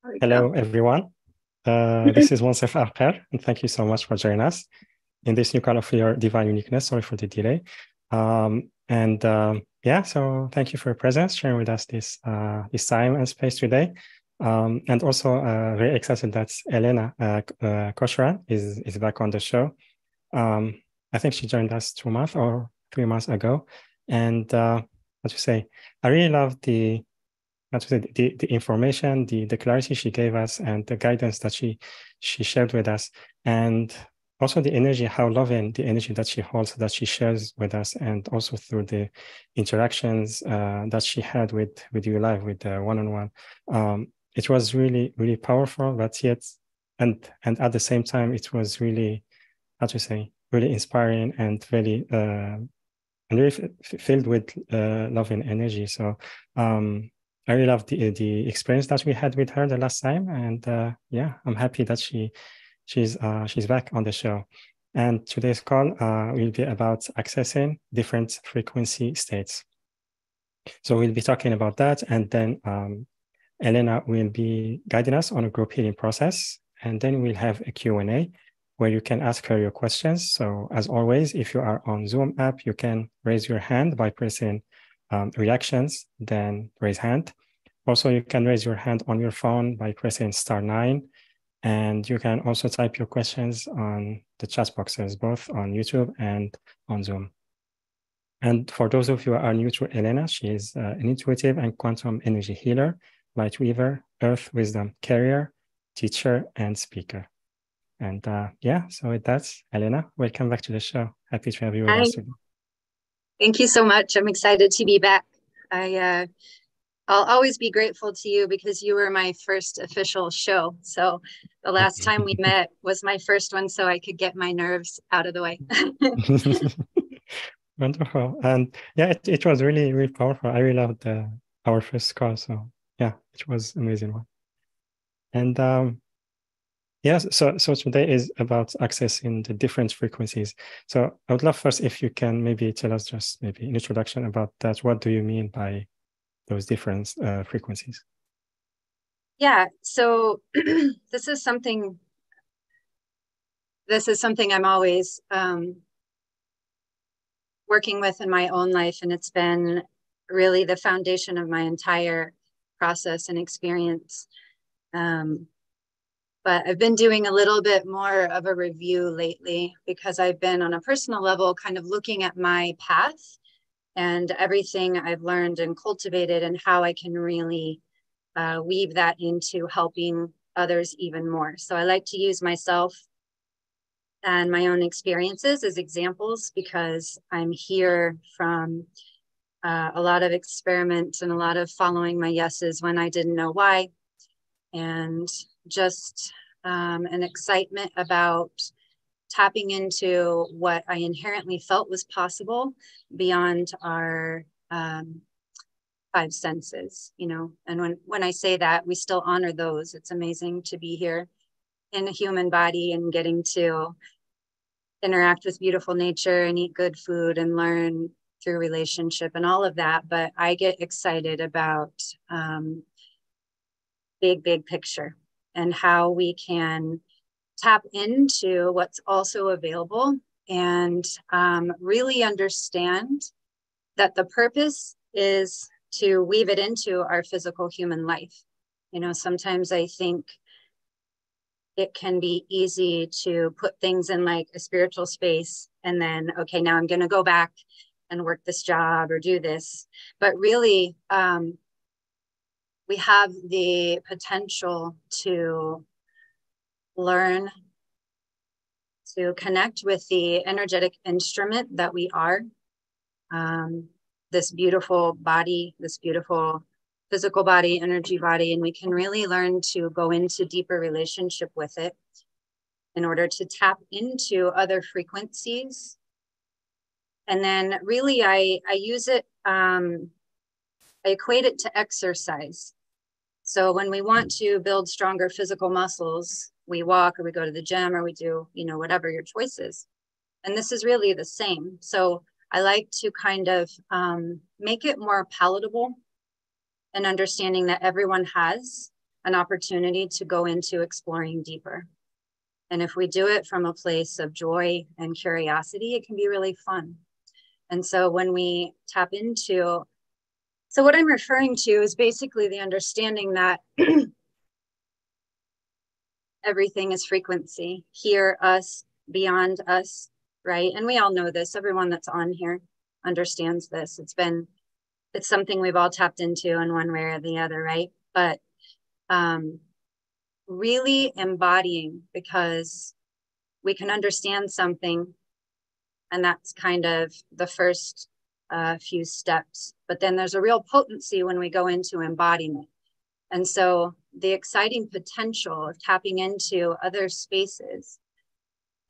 There we Hello, go. everyone. This is Monsef Arper, and thank you so much for joining us in this new call of your divine uniqueness. Sorry for the delay. Yeah, so thank you for your presence, sharing with us this time and space today. And also very excited that Elaina Cochran is back on the show. I think she joined us 2 months or 3 months ago. And what to say, I really love the information, the clarity she gave us, and the guidance that she shared with us, and also the energy, how loving the energy that she holds, that she shares with us, and also through the interactions that she had with you live, with the one-on-one. It was really, really powerful, but yet, and at the same time, it was really, how to say, really inspiring and really and really filled with love and energy. So I really love the experience that we had with her the last time, and yeah, I'm happy that she's back on the show. And today's call will be about accessing different frequency states. So we'll be talking about that, and then Elena will be guiding us on a group healing process, and then we'll have a Q&A where you can ask her your questions. So as always, if you are on Zoom app, you can raise your hand by pressing reactions, then raise hand. Also, you can raise your hand on your phone by pressing *9. And you can also type your questions on the chat boxes, both on YouTube and on Zoom. And for those of you who are new to Elena, she is an intuitive and quantum energy healer, light weaver, earth wisdom carrier, teacher, and speaker. And yeah, so with that, Elena, welcome back to the show. Happy to have you with Hi. us today. Thank you so much. I'm excited to be back. I'll always be grateful to you because you were my first official show. So the last time we met was my first one, so I could get my nerves out of the way. Wonderful. And yeah, it was really, really powerful. I really loved our first call. So yeah, it was amazing one. And yes, so today is about accessing the different frequencies. So I would love first if you can maybe tell us just maybe an introduction about that. What do you mean by those different frequencies? Yeah, so this is something I'm always working with in my own life, and it's been really the foundation of my entire process and experience. But I've been doing a little bit more of a review lately because I've been on a personal level kind of looking at my path and everything I've learned and cultivated and how I can really weave that into helping others even more. So I like to use myself and my own experiences as examples because I'm here from a lot of experiments and a lot of following my yeses when I didn't know why, and just an excitement about tapping into what I inherently felt was possible beyond our five senses, you know. And when I say that, we still honor those. It's amazing to be here in a human body and getting to interact with beautiful nature and eat good food and learn through relationship and all of that. But I get excited about big picture and how we can tap into what's also available and really understand that the purpose is to weave it into our physical human life. You know, sometimes I think it can be easy to put things in like a spiritual space and then, okay, now I'm going to go back and work this job or do this. But really, we have the potential to learn to connect with the energetic instrument that we are, this beautiful body, this beautiful physical body, energy body, and we can really learn to go into deeper relationship with it in order to tap into other frequencies. And then really I use it, I equate it to exercise. So when we want to build stronger physical muscles, we walk or we go to the gym or we do, you know, whatever your choice is. And this is really the same. So I like to kind of make it more palatable and understanding that everyone has an opportunity to go into exploring deeper. And if we do it from a place of joy and curiosity, it can be really fun. And so when we tap into, so what I'm referring to is basically the understanding that everything is frequency, here, us, beyond us, right? And we all know this. Everyone that's on here understands this. It's something we've all tapped into in one way or the other, right? But really embodying, because we can understand something, and that's kind of the first few steps. But then there's a real potency when we go into embodiment. And so the exciting potential of tapping into other spaces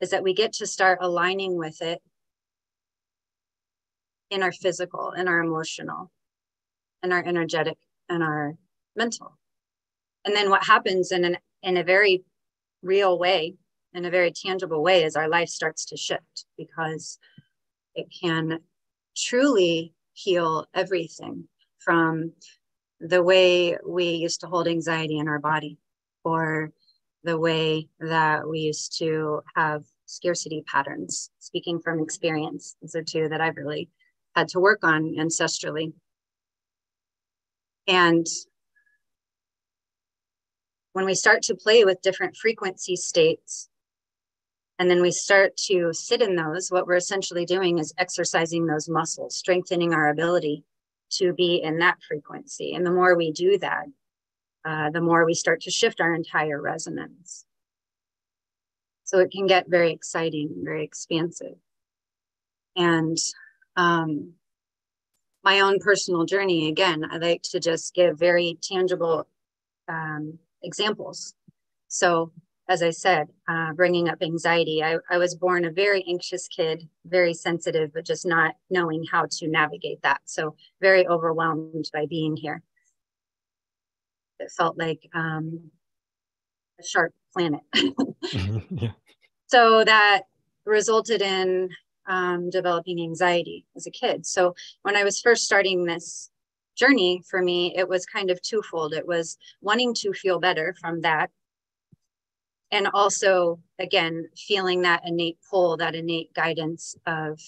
is that we get to start aligning with it in our physical, in our emotional, in our energetic, and our mental. And then what happens in a very real way, in a very tangible way, is our life starts to shift, because it can truly heal everything from the way we used to hold anxiety in our body, or the way that we used to have scarcity patterns. Speaking from experience, these are two that I've really had to work on ancestrally. And when we start to play with different frequency states, and then we start to sit in those, what we're essentially doing is exercising those muscles, strengthening our ability to be in that frequency. And the more we do that, the more we start to shift our entire resonance. So it can get very exciting, very expansive. And my own personal journey, again, I like to just give very tangible examples. So as I said, bringing up anxiety, I was born a very anxious kid, very sensitive, but just not knowing how to navigate that. So very overwhelmed by being here. It felt like a sharp planet. Yeah. So that resulted in developing anxiety as a kid. So when I was first starting this journey, for me, it was kind of twofold. It was wanting to feel better from that, and also, again, feeling that innate pull, that innate guidance of,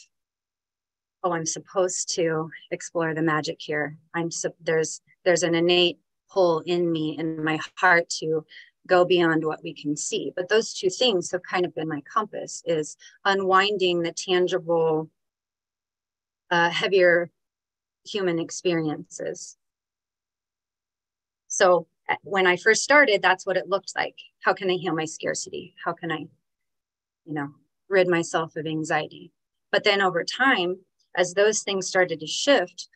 oh, I'm supposed to explore the magic here. There's an innate pull in me, in my heart, to go beyond what we can see. But those two things have kind of been my compass, is unwinding the tangible, heavier human experiences. So when I first started, that's what it looked like. How can I heal my scarcity? How can I, rid myself of anxiety? But then over time, as those things started to shift,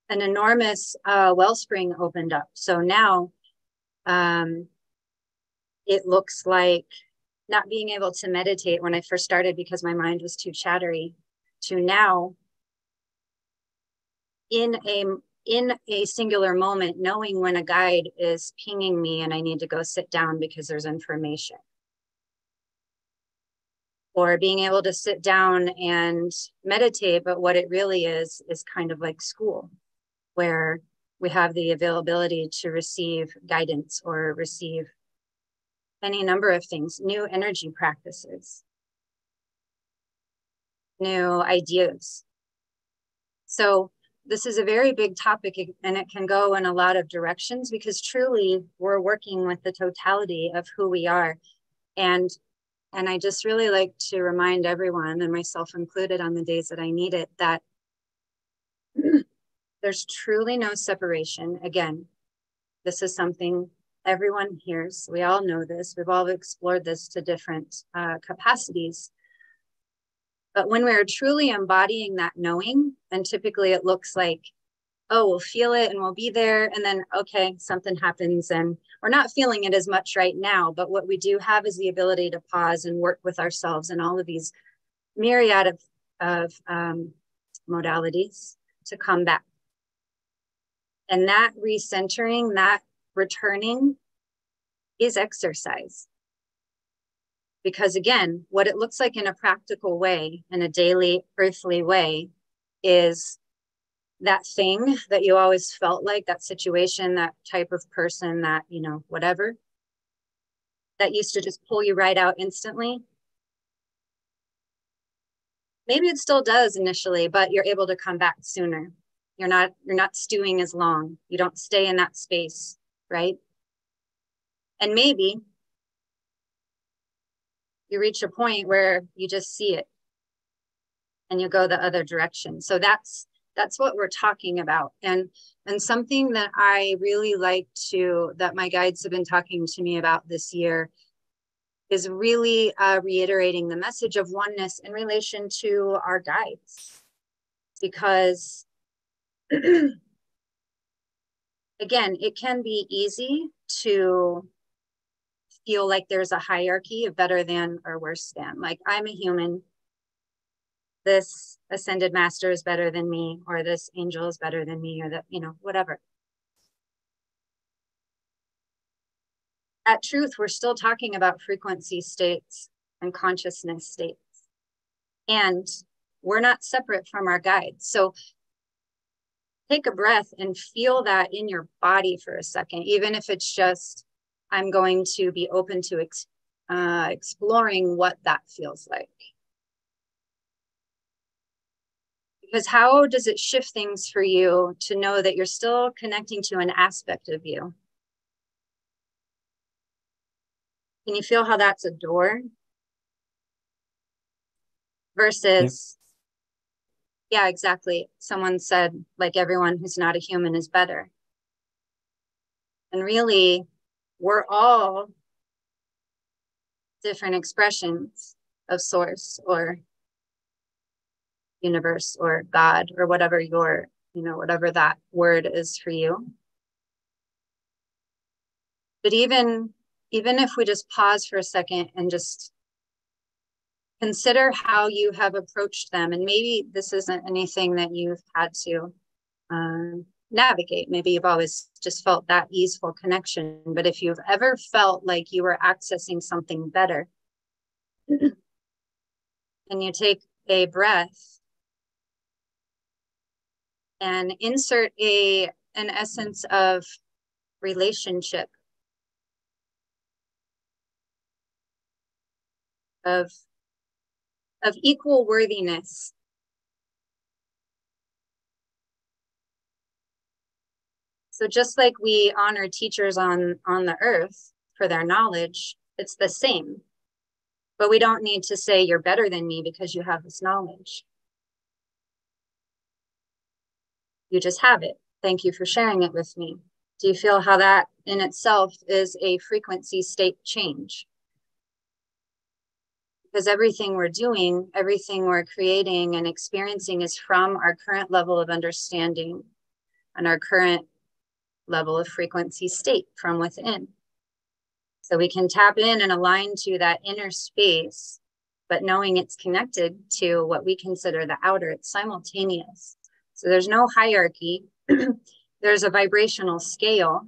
an enormous wellspring opened up. So now it looks like not being able to meditate when I first started because my mind was too chattery, to now in a singular moment, knowing when a guide is pinging me and I need to go sit down because there's information. Or being able to sit down and meditate, but what it really is kind of like school, where we have the availability to receive guidance or receive any number of things, new energy practices, new ideas. So this is a very big topic, and it can go in a lot of directions, because truly we're working with the totality of who we are. And I just really like to remind everyone, and myself included on the days that I need it, that there's truly no separation. Again, this is something everyone hears. We all know this. We've all explored this to different capacities. But when we're truly embodying that knowing, and typically it looks like, oh, we'll feel it and we'll be there. And then, okay, something happens and we're not feeling it as much right now. But what we do have is the ability to pause and work with ourselves and all of these myriad of modalities to come back. And that recentering, that returning is exercise. Because again, what it looks like in a practical way, in a daily earthly way, is that thing that you always felt like, that situation, that type of person, that, you know, whatever, that used to just pull you right out instantly. Maybe it still does initially, but you're able to come back sooner. You're not stewing as long. You don't stay in that space, right? And maybe you reach a point where you just see it and you go the other direction. So that's what we're talking about. And something that I really like that my guides have been talking to me about this year is really reiterating the message of oneness in relation to our guides. Because again, it can be easy to feel like there's a hierarchy of better than or worse than. Like, I'm a human, this ascended master is better than me, or this angel is better than me, or that, you know, whatever. At truth, we're still talking about frequency states and consciousness states. And we're not separate from our guides. So take a breath and feel that in your body for a second, even if it's just, I'm going to be open to exploring what that feels like. Because how does it shift things for you to know that you're still connecting to an aspect of you? Can you feel how that's a door? Versus, yeah, exactly. Someone said, like, everyone who's not a human is better. And really, we're all different expressions of source or universe or God or whatever whatever that word is for you. But even if we just pause for a second and just consider how you have approached them, and maybe this isn't anything that you've had to navigate. Maybe you've always just felt that easeful connection. But if you've ever felt like you were accessing something better, and you take a breath and insert an essence of relationship, of equal worthiness. So just like we honor teachers on the earth for their knowledge, it's the same. But we don't need to say you're better than me because you have this knowledge. You just have it. Thank you for sharing it with me. Do you feel how that in itself is a frequency state change? Because everything we're doing, everything we're creating and experiencing is from our current level of understanding and our current level of frequency state from within. So we can tap in and align to that inner space, but knowing it's connected to what we consider the outer, it's simultaneous. So there's no hierarchy. There's a vibrational scale.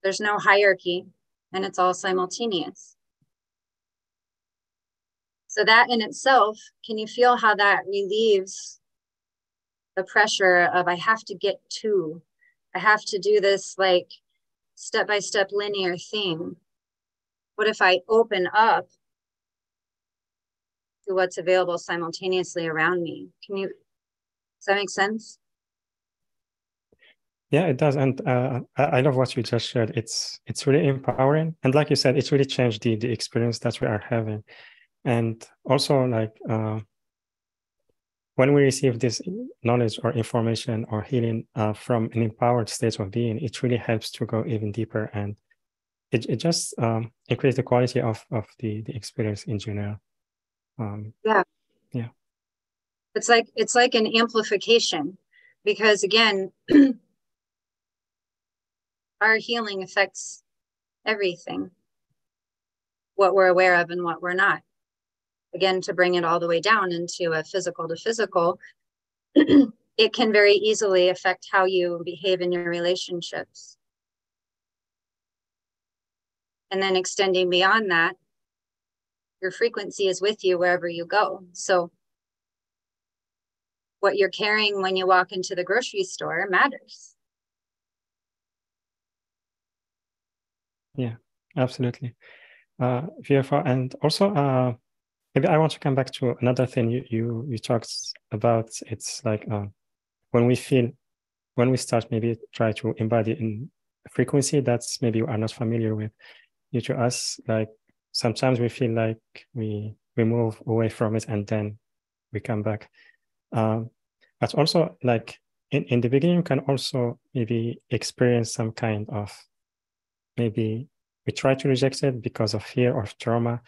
There's no hierarchy, and it's all simultaneous. So that in itself, can you feel how that relieves the pressure of, I have to do this like step-by-step linear thing? What if I open up to what's available simultaneously around me? Does that make sense? Yeah, it does. And I love what you just shared. It's really empowering. And like you said, it's really changed the experience that we are having. And also, like, when we receive this knowledge or information or healing from an empowered state of being, it really helps to go even deeper. And it just increases the quality of the experience in general. Yeah. Yeah. It's like an amplification, because again, our healing affects everything, what we're aware of and what we're not. Again, to bring it all the way down into a physical to physical, it can very easily affect how you behave in your relationships. And then extending beyond that, your frequency is with you wherever you go. So what you're carrying when you walk into the grocery store matters. Yeah, absolutely. Beautiful. And also, maybe I want to come back to another thing you talked about. It's like when we start maybe try to embody in a frequency that's maybe we are not familiar with. Due to us, like sometimes we feel like we move away from it and then we come back. But also like in the beginning, you can also maybe experience some kind of, maybe we try to reject it because of fear or trauma,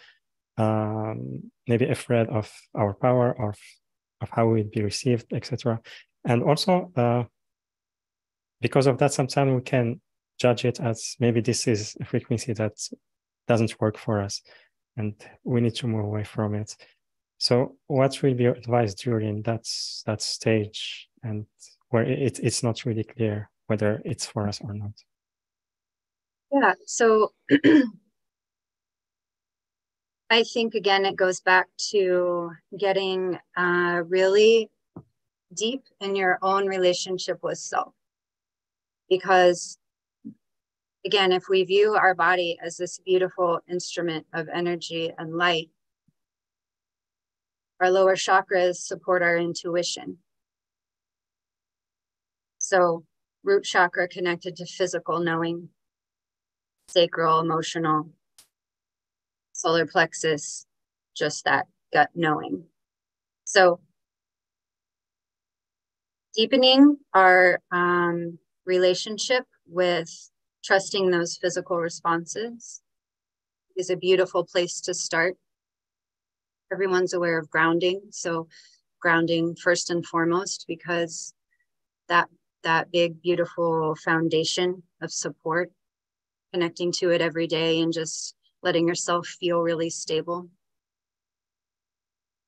maybe afraid of our power, of how we'd be received, etc. And also because of that, sometimes we can judge it as maybe this is a frequency that doesn't work for us and we need to move away from it. So what will be your advice during that stage and where it's not really clear whether it's for us or not? Yeah, so I think, again, it goes back to getting really deep in your own relationship with self. Because, again, if we view our body as this beautiful instrument of energy and light, our lower chakras support our intuition. So root chakra connected to physical knowing, sacral, emotional, solar plexus, just that gut knowing. So deepening our relationship with trusting those physical responses is a beautiful place to start. Everyone's aware of grounding. So grounding first and foremost, because that big, beautiful foundation of support, connecting to it every day and just letting yourself feel really stable.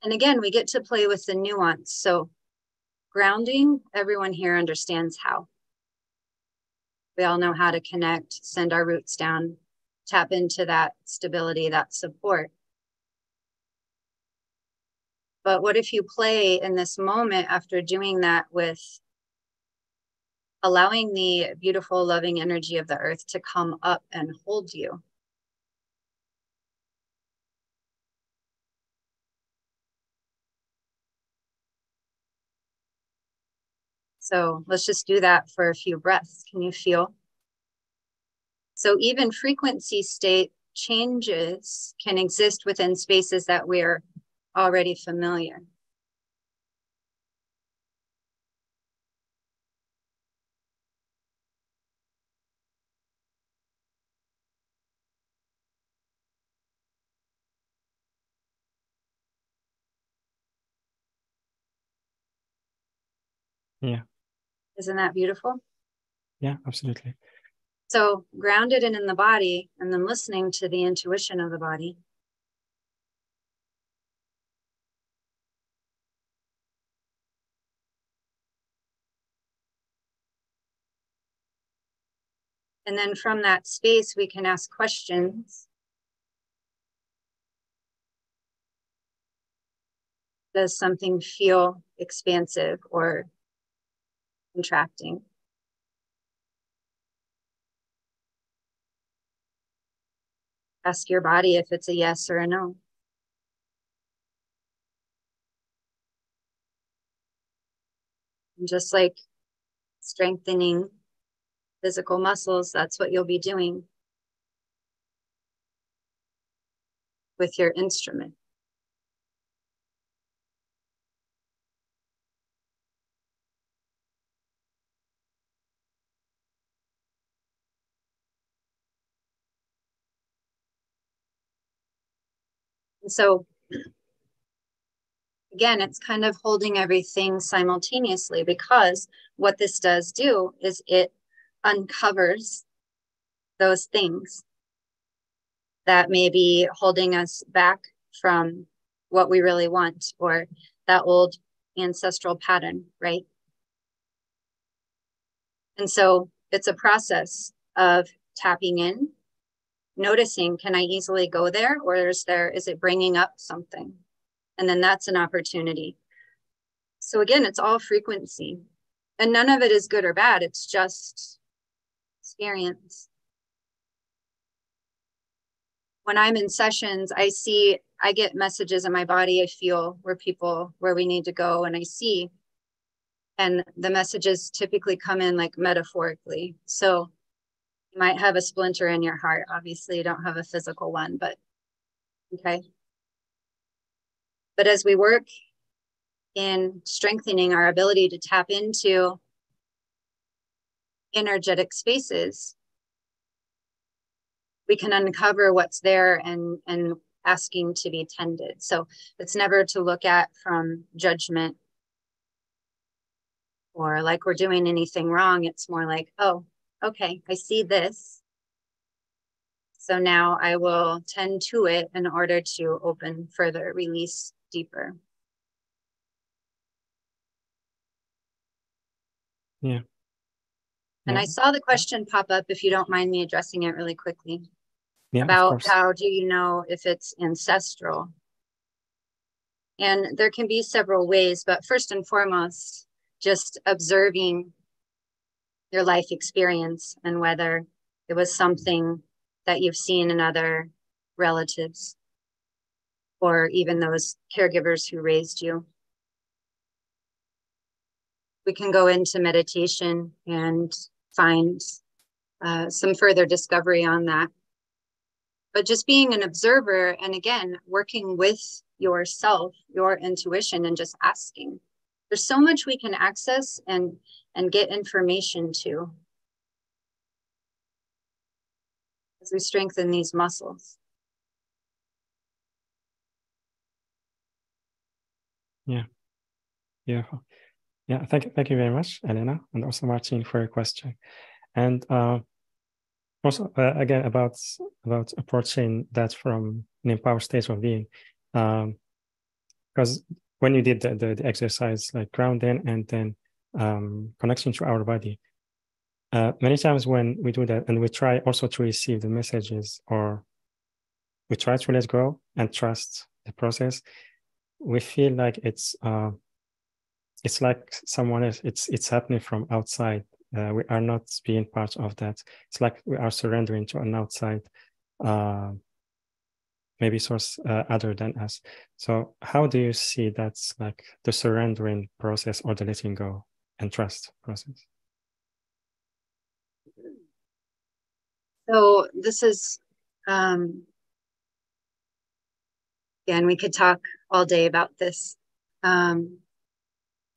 And again, we get to play with the nuance. So grounding, everyone here understands how. We all know how to connect, send our roots down, tap into that stability, that support. But what if you play in this moment after doing that with allowing the beautiful, loving energy of the earth to come up and hold you? So let's just do that for a few breaths. Can you feel? So even frequency state changes can exist within spaces that we're already familiar. Yeah. Isn't that beautiful? Yeah, absolutely. So grounded and in the body, and then listening to the intuition of the body. And then from that space, we can ask questions. Does something feel expansive or contracting? Ask your body if it's a yes or a no. And just like strengthening physical muscles, that's what you'll be doing with your instrument. And so again, it's kind of holding everything simultaneously, because what this does do is it uncovers those things that may be holding us back from what we really want, or that old ancestral pattern, right? And so it's a process of tapping in, noticing, can I easily go there, or is it bringing up something? And then that's an opportunity. So again, it's all frequency, and none of it is good or bad. It's just experience. When I'm in sessions, I get messages in my body. I feel where we need to go, and I see, and the messages typically come in like metaphorically. So you might have a splinter in your heart. Obviously, you don't have a physical one, but okay. But as we work in strengthening our ability to tap into energetic spaces, we can uncover what's there and asking to be tended. So it's never to look at from judgment or like we're doing anything wrong. It's more like, oh, okay, I see this. So now I will tend to it in order to open further, release deeper. Yeah. And I saw the question pop up, if you don't mind me addressing it really quickly, about how do you know if it's ancestral? And there can be several ways, but first and foremost, just observing your life experience and whether it was something that you've seen in other relatives or even those caregivers who raised you. We can go into meditation and find some further discovery on that. But just being an observer, and again, working with yourself, your intuition, and just asking. There's so much we can access and get information to as we strengthen these muscles. Yeah. Beautiful. Yeah, thank you very much, Elaina, and also Martin for your question. And also, again, about approaching that from an empowered state of being, because when you did the exercise like grounding and then connection to our body, many times when we do that and we try also to receive the messages, or we try to let go and trust the process, we feel like it's like someone else. It's happening from outside. We are not being part of that. It's like we are surrendering to an outside, maybe source other than us. So how do you see that's like the surrendering process or the letting go and trust process? So this is, again, we could talk all day about this,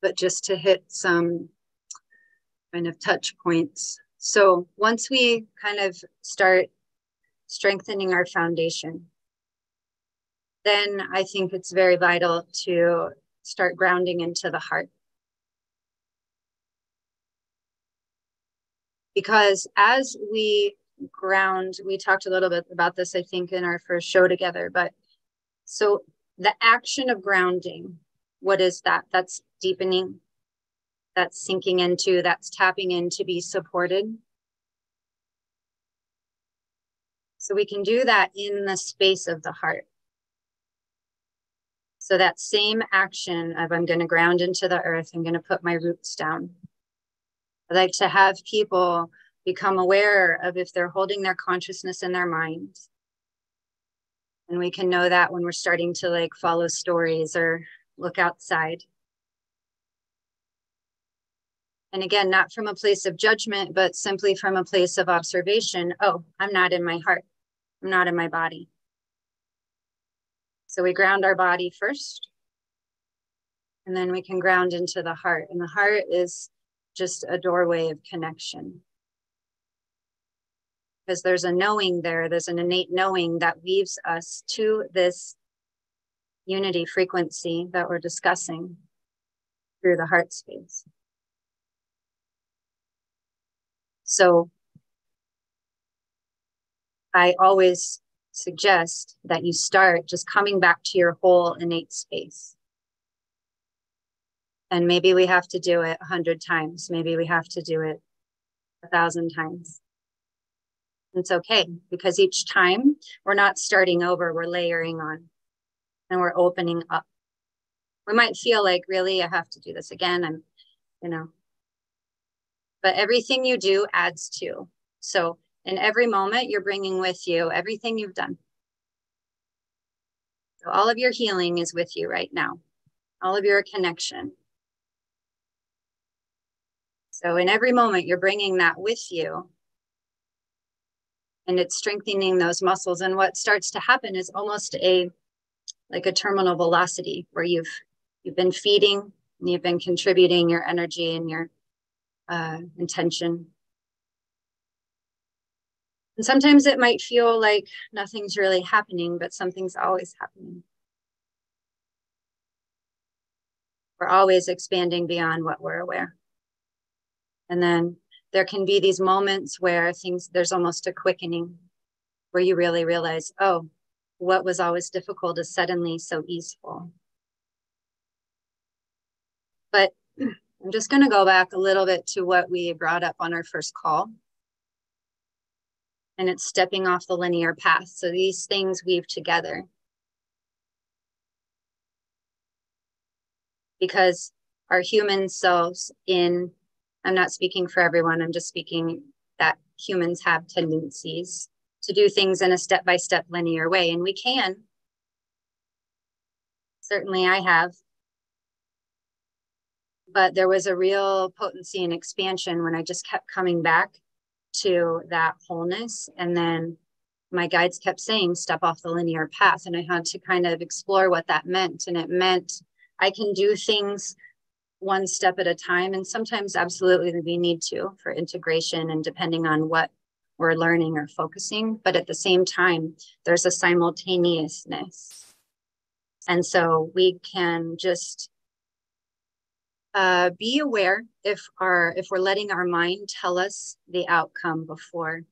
but just to hit some kind of touch points. So once we kind of start strengthening our foundation, then I think it's very vital to start grounding into the heart. Because as we ground, we talked a little bit about this, I think, in our first show together, but so the action of grounding, what is that? That's deepening, that's sinking into, that's tapping in to be supported. So we can do that in the space of the heart. So that same action of I'm going to ground into the earth, I'm going to put my roots down. I like to have people become aware of if they're holding their consciousness in their mind. And we can know that when we're starting to like follow stories or look outside. And again, not from a place of judgment, but simply from a place of observation. Oh, I'm not in my heart. I'm not in my body. So we ground our body first, and then we can ground into the heart. And the heart is just a doorway of connection. Because there's a knowing there, there's an innate knowing that weaves us to this unity frequency that we're discussing through the heart space. So I always suggest that you start just coming back to your whole innate space. And maybe we have to do it 100 times. Maybe we have to do it 1,000 times. It's okay, because each time we're not starting over, we're layering on and we're opening up. We might feel like, really, I have to do this again. But everything you do adds to. So in every moment, you're bringing with you everything you've done. So all of your healing is with you right now, all of your connection. So in every moment, you're bringing that with you, and it's strengthening those muscles. And what starts to happen is almost like a terminal velocity, where you've been feeding and you've been contributing your energy and your intention. And sometimes it might feel like nothing's really happening, but something's always happening. We're always expanding beyond what we're aware. And then there can be these moments where there's almost a quickening, where you really realize, oh, what was always difficult is suddenly so easeful. But I'm just going to go back a little bit to what we brought up on our first call. And it's stepping off the linear path. So these things weave together. Because our human selves I'm not speaking for everyone, I'm just speaking that humans have tendencies to do things in a step-by-step linear way. And we can. Certainly I have. But there was a real potency and expansion when I just kept coming back to that wholeness. And then my guides kept saying, step off the linear path. And I had to kind of explore what that meant. And it meant I can do things one step at a time. And sometimes absolutely we need to for integration and depending on what we're learning or focusing. But at the same time, there's a simultaneousness. And so we can just be aware if we're letting our mind tell us the outcome before.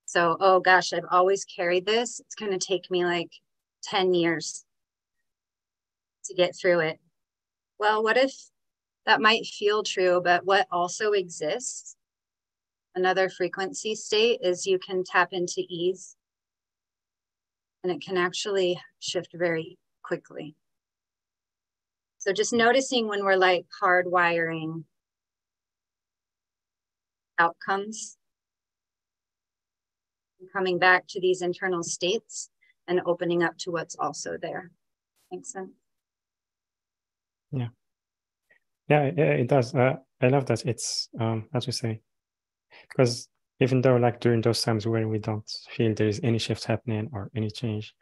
So, oh gosh, I've always carried this. It's going to take me like 10 years to get through it. Well, what if that might feel true, but what also exists, another frequency state, is you can tap into ease, and it can actually shift very quickly. So just noticing when we're like hardwiring outcomes, and coming back to these internal states and opening up to what's also there. Makes sense? Yeah. Yeah, it does. I love that it's, as you say, because even though like during those times when we don't feel there is any shift happening or any change,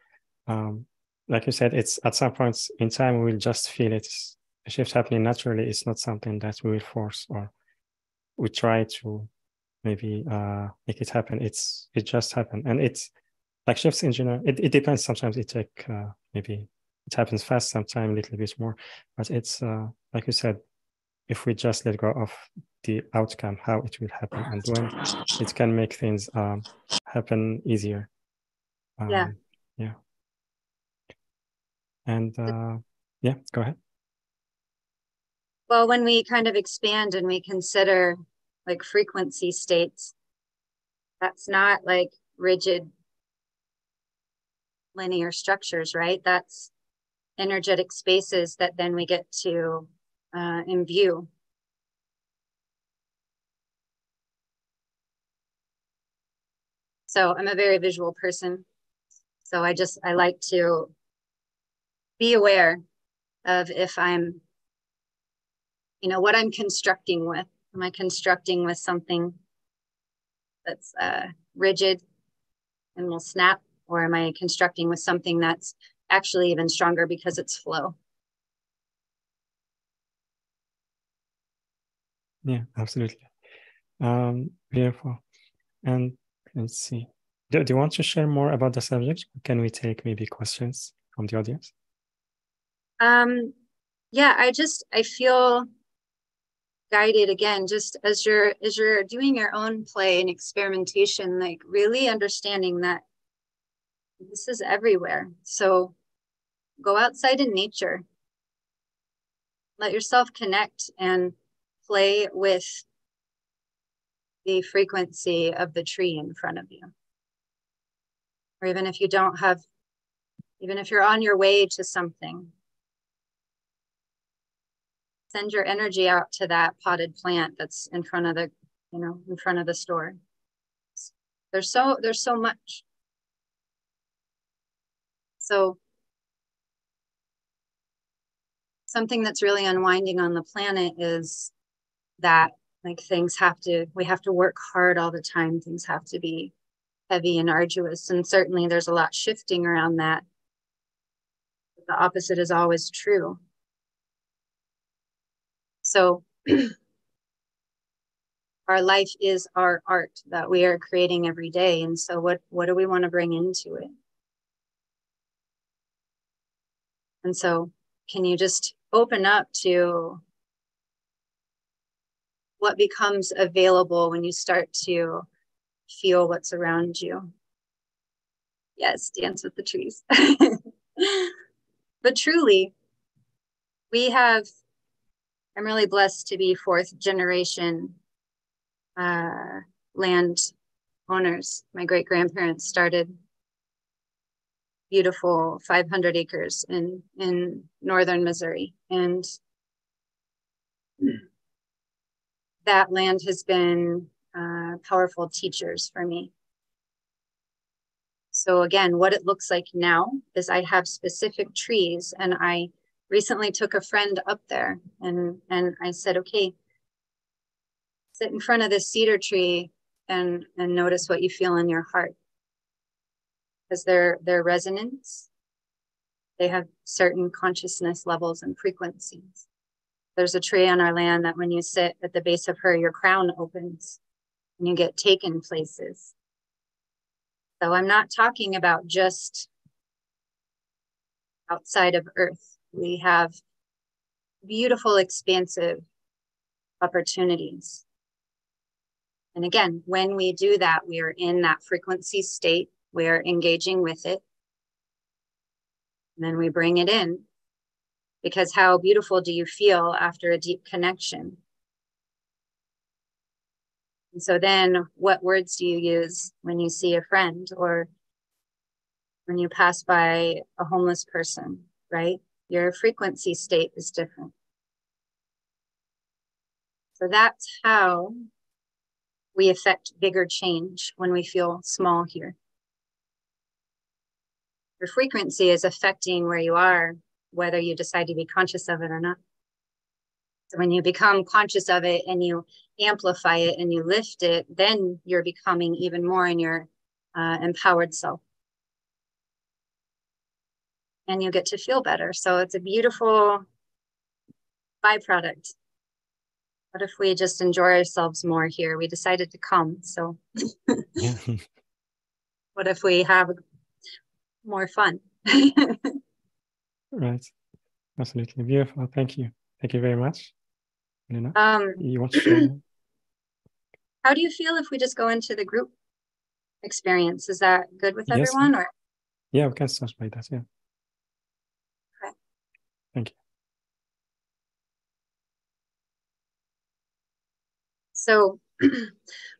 like you said, it's at some points in time, we'll just feel it's a shift happening naturally. It's not something that we will force or we try to maybe make it happen. It just happened. And it's like shifts in general. It depends. Sometimes it take maybe it happens fast, sometimes a little bit more. But it's like you said, if we just let go of the outcome, how it will happen and when, it can make things happen easier. Yeah. Yeah. And yeah, go ahead. Well, when we kind of expand and we consider like frequency states, that's not like rigid linear structures, right? That's energetic spaces that then we get to imbue. So I'm a very visual person. So I like to be aware of if I'm, what I'm constructing with. Am I constructing with something that's rigid and will snap? Or am I constructing with something that's actually even stronger because it's flow? Yeah, absolutely. Beautiful. And let's see. Do you want to share more about the subject? Can we take maybe questions from the audience? Yeah, I feel guided again, just as you're doing your own play and experimentation, like really understanding that this is everywhere. So go outside in nature, let yourself connect and play with the frequency of the tree in front of you. Or even if you don't have, even if you're on your way to something, Send your energy out to that potted plant that's in front of the, in front of the store. There's so much. So something that's really unwinding on the planet is that like we have to work hard all the time. Things have to be heavy and arduous. And certainly there's a lot shifting around that. But the opposite is always true. So our life is our art that we are creating every day. And so what do we want to bring into it? And so can you just open up to what becomes available when you start to feel what's around you? Yes, dance with the trees. But truly, I'm really blessed to be fourth generation land owners. My great grandparents started beautiful 500 acres in northern Missouri. And that land has been powerful teachers for me. So again, what it looks like now is I have specific trees, and I recently took a friend up there and I said, okay, sit in front of this cedar tree and notice what you feel in your heart. Because their resonance, they have certain consciousness levels and frequencies. There's a tree on our land that when you sit at the base of her, your crown opens and you get taken places. So I'm not talking about just outside of Earth. We have beautiful, expansive opportunities. And again, when we do that, we are in that frequency state. We're engaging with it. And then we bring it in. Because how beautiful do you feel after a deep connection? And so then what words do you use when you see a friend or when you pass by a homeless person, right? Your frequency state is different. So that's how we affect bigger change when we feel small here. Your frequency is affecting where you are, whether you decide to be conscious of it or not. So when you become conscious of it and you amplify it and you lift it, then you're becoming even more in your empowered self. And you get to feel better. So it's a beautiful byproduct. What if we just enjoy ourselves more here? We decided to come. So Yeah. what if we have more fun? Right. Absolutely beautiful. Thank you. Thank you very much. You want to share? How do you feel if we just go into the group experience? Is that good with everyone? Or yeah, we can start by that. Yeah. okay. Thank you. So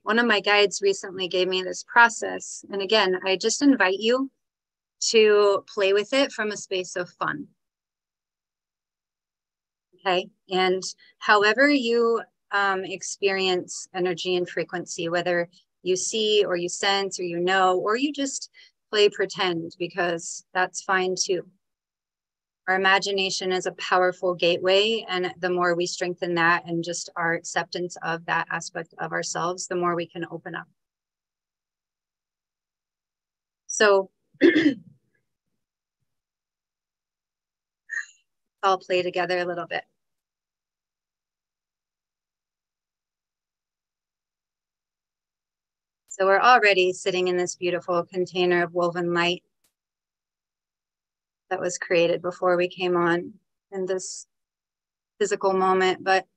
one of my guides recently gave me this process. And again, I just invite you to play with it from a space of fun. Okay. And however you experience energy and frequency, whether you see or you sense or you know, or you just play pretend, because that's fine too. Our imagination is a powerful gateway, and the more we strengthen that and just our acceptance of that aspect of ourselves, the more we can open up. So I'll play together a little bit. So we're already sitting in this beautiful container of woven light that was created before we came on in this physical moment. But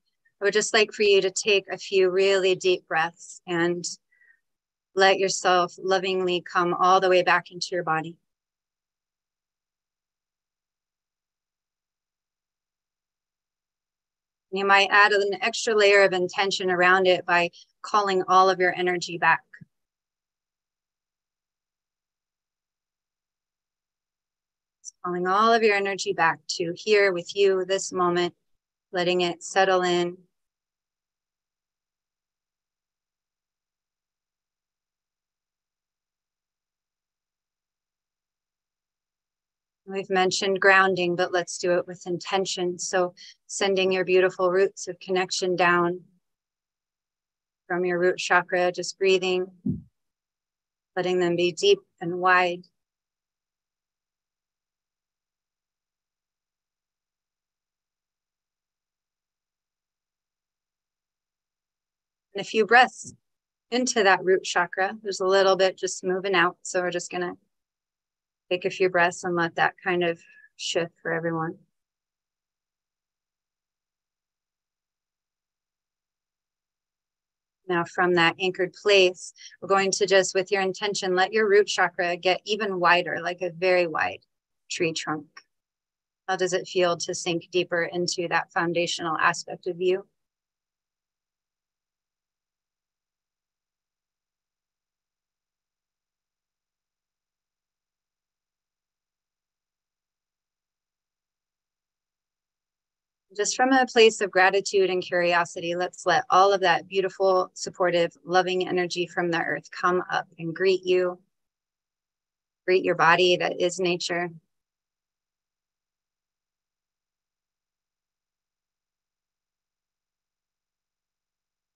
I would just like for you to take a few really deep breaths and let yourself lovingly come all the way back into your body. You might add an extra layer of intention around it by calling all of your energy back. Calling all of your energy back to here with you, this moment, letting it settle in. We've mentioned grounding, but let's do it with intention. So sending your beautiful roots of connection down from your root chakra, just breathing, letting them be deep and wide. And a few breaths into that root chakra. There's a little bit just moving out. So we're just gonna take a few breaths and let that kind of shift for everyone. Now from that anchored place, we're going to just, with your intention, let your root chakra get even wider, like a very wide tree trunk. How does it feel to sink deeper into that foundational aspect of you? Just from a place of gratitude and curiosity, let's let all of that beautiful, supportive, loving energy from the earth come up and greet you. Greet your body that is nature.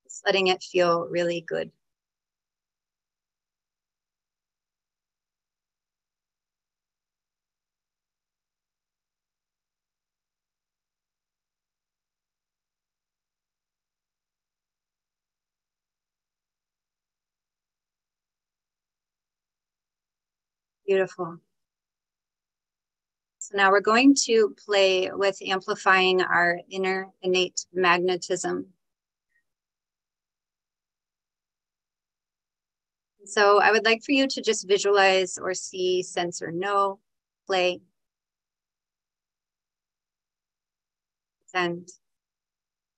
Just letting it feel really good. Beautiful. So now we're going to play with amplifying our inner innate magnetism. So I would like for you to just visualize or see, sense or know, play, and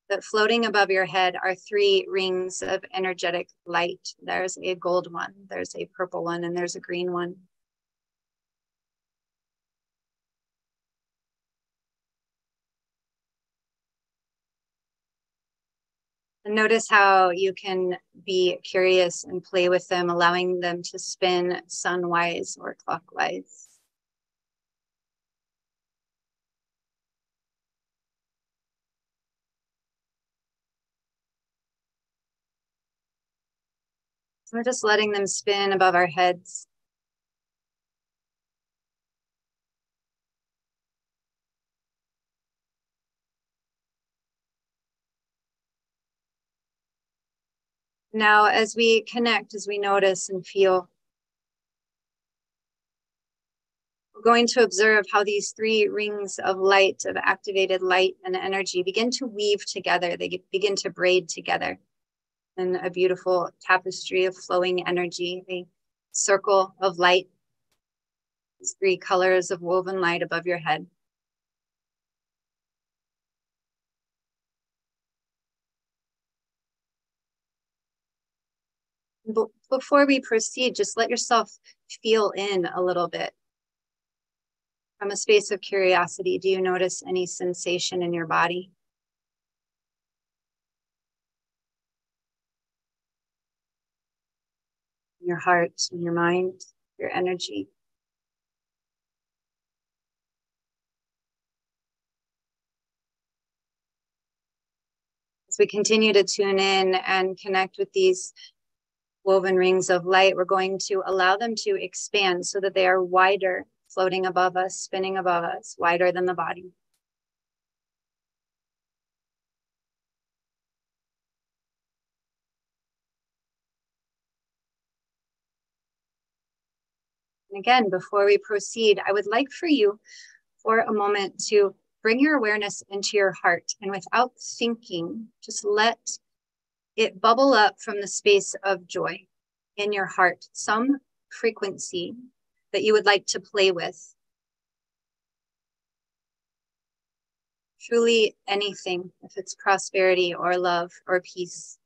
that floating above your head are 3 rings of energetic light. There's a gold one, there's a purple one, and there's a green one. And notice how you can be curious and play with them, allowing them to spin sunwise or clockwise. So we're just letting them spin above our heads. Now, as we connect, as we notice and feel, we're going to observe how these 3 rings of light, of activated light and energy, begin to weave together. They begin to braid together in a beautiful tapestry of flowing energy, a circle of light, these 3 colors of woven light above your head. Before we proceed, just let yourself feel in a little bit. From a space of curiosity, do you notice any sensation in your body? Your heart, and your mind, your energy? As we continue to tune in and connect with these woven rings of light, we're going to allow them to expand so that they are wider, floating above us, spinning above us, wider than the body. And again, before we proceed, I would like for you for a moment to bring your awareness into your heart, and without thinking, just let it bubble up from the space of joy in your heart, some frequency that you would like to play with. Truly anything, if it's prosperity or love or peace.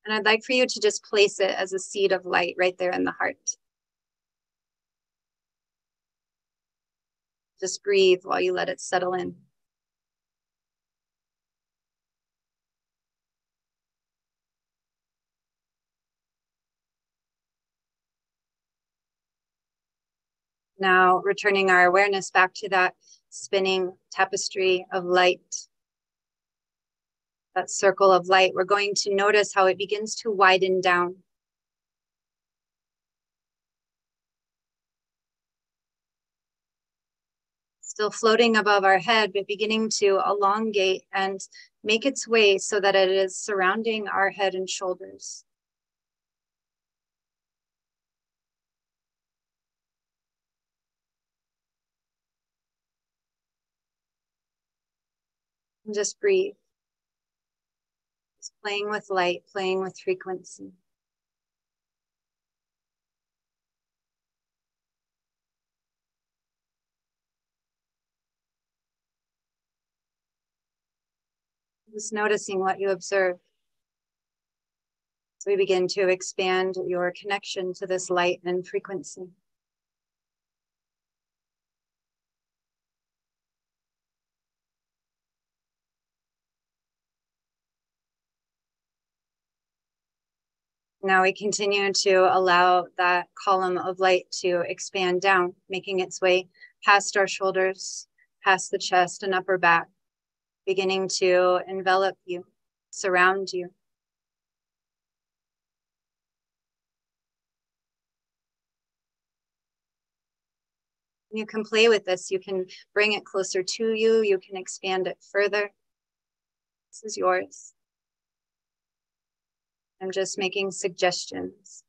And I'd like for you to just place it as a seed of light right there in the heart. Just breathe while you let it settle in. Now returning our awareness back to that spinning tapestry of light, that circle of light, we're going to notice how it begins to widen down. Still floating above our head, but beginning to elongate and make its way so that it is surrounding our head and shoulders. And just breathe. Just playing with light, playing with frequency. Just noticing what you observe. So we begin to expand your connection to this light and frequency. Now we continue to allow that column of light to expand down, making its way past our shoulders, past the chest and upper back, beginning to envelop you, surround you. You can play with this. You can bring it closer to you. You can expand it further. This is yours. I'm just making suggestions.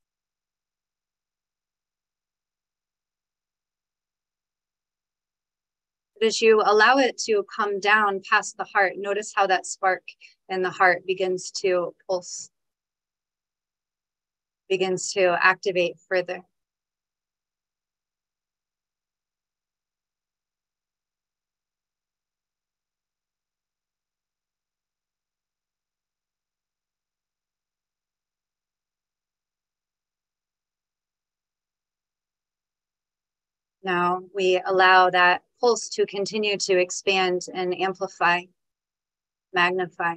But as you allow it to come down past the heart, notice how that spark in the heart begins to pulse, begins to activate further. Now we allow that pulse to continue to expand and amplify, magnify,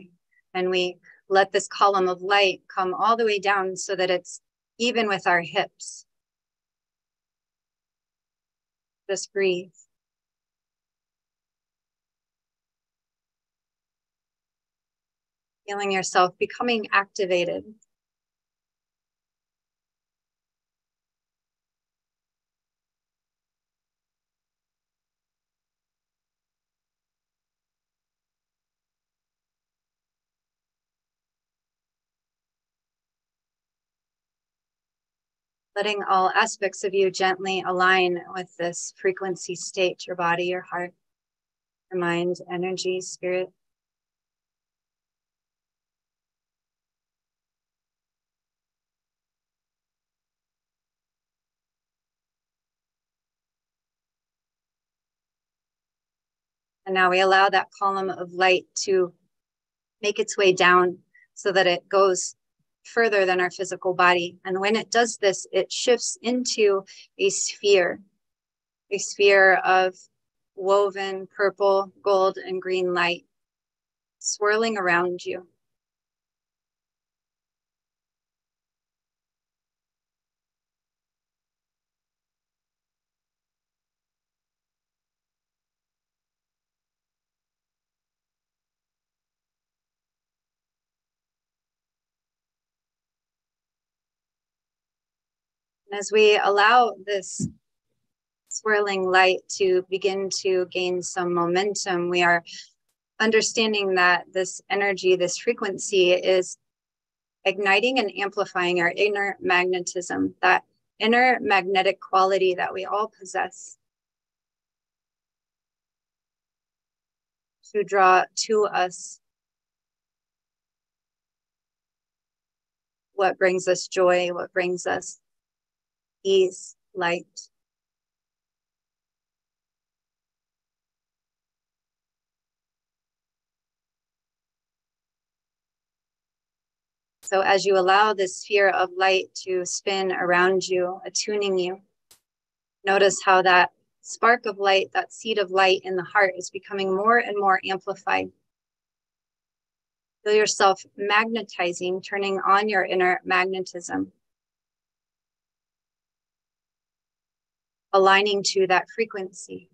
and we let this column of light come all the way down so that it's even with our hips. Just breathe. Feeling yourself becoming activated. Letting all aspects of you gently align with this frequency state, your body, your heart, your mind, energy, spirit. And now we allow that column of light to make its way down so that it goes further than our physical body. And when it does this, it shifts into a sphere of woven purple, gold, and green light swirling around you. And as we allow this swirling light to begin to gain some momentum, we are understanding that this energy, this frequency is igniting and amplifying our inner magnetism, that inner magnetic quality that we all possess, to draw to us what brings us joy, what brings us ease, light. So as you allow this sphere of light to spin around you, attuning you, notice how that spark of light, that seed of light in the heart is becoming more and more amplified. Feel yourself magnetizing, turning on your inner magnetism, aligning to that frequency.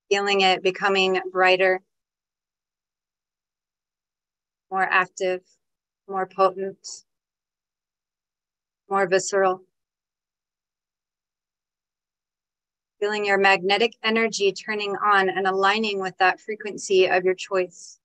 Feeling it becoming brighter, more active, more potent, more visceral. Feeling your magnetic energy turning on and aligning with that frequency of your choice.